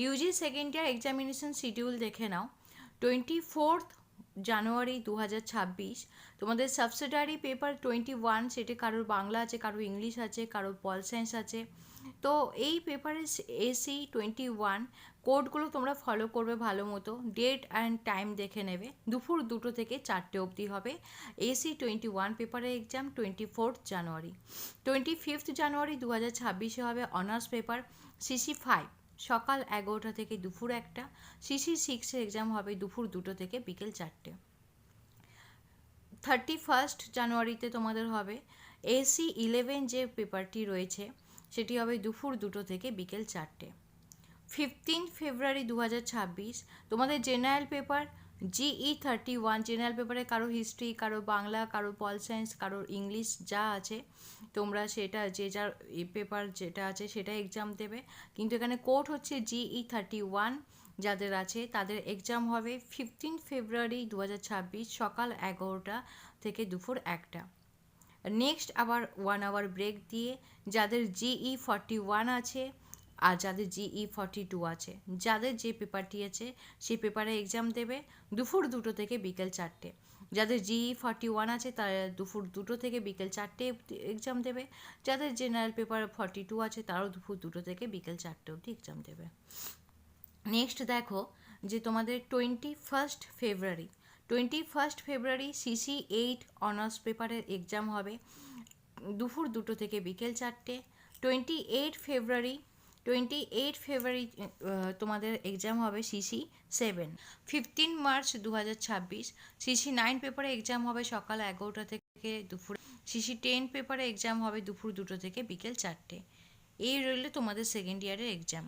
Yuji second year examination schedule দেখে নাও। 24 জানুয়ারি 2026 তোমাদের subsidiary paper 21, সেটা কারোর বাংলা আছে, কারোর ইংলিশ আছে, কারোর পল সায়েন্স আছে। তো এই পেপারে এসি 21 কোডগুলো তোমরা ফলো করবে ভালো মতো, ডেট অ্যান্ড টাইম দেখে নেবে। দুপুর 2টো থেকে 4টে অবধি হবে এসি 21 পেপারের এক্সাম। 24 জানুয়ারি। 25 জানুয়ারি 2026 হবে অনার্স পেপার সিসি 5, সকাল 11টা থেকে দুপুর 1টা। সিসি 6-এর এক্সাম হবে দুপুর 2টো থেকে বিকেল 4টে। 31 জানুয়ারিতে তোমাদের হবে এসি 11 যে পেপারটি রয়েছে সেটি হবে দুপুর 2টো থেকে বিকেল 4টে। 15 ফেব্রুয়ারি 2026 তোমাদের জেনারেল পেপার জিই 31। জেনারেল পেপারে কারো হিস্ট্রি, কারো বাংলা, কারো পল সায়েন্স, কারো ইংলিশ যা আছে তোমরা সেটা যে যার পেপার যেটা আছে সেটা এক্সাম দেবে। কিন্তু এখানে কোড হচ্ছে জিই 31 যাদের আছে তাদের এক্সাম হবে 15 ফেব্রুয়ারি 2026 সকাল 11টা থেকে দুপুর 1টা। নেক্সট আবার 1 আওয়ার ব্রেক দিয়ে যাদের জিই 41 আছে আর যাদের জিই 42 আছে, যাদের যে পেপারটি আছে সেই পেপারে এক্সাম দেবে দুপুর 2টো থেকে বিকেল 4টে। যাদের জিই 41 আছে তারা দুপুর 2টো থেকে বিকেল 4টে এক্সাম দেবে। যাদের জেনারেল পেপার 42 আছে তারাও দুপুর 2টো থেকে বিকেল 4টে অবধি এক্সাম দেবে। নেক্সট দেখো যে তোমাদের 21 ফেব্রুয়ারি সিসি 8 অনার্স পেপারের এক্সাম হবে দুপুর 2টো থেকে বিকেল 4টে। 28 ফেব্রুয়ারি তোমাদের এক্সাম হবে সিসি 7। 15 মার্চ 2026 সিসি 9 পেপারে এক্সাম হবে সকাল 11টা থেকে দুপুর। সিসি 10 পেপারে এক্সাম হবে দুপুর 2টো থেকে বিকেল 4টে। এই রইল তোমাদের সেকেন্ড ইয়ারের এক্সাম।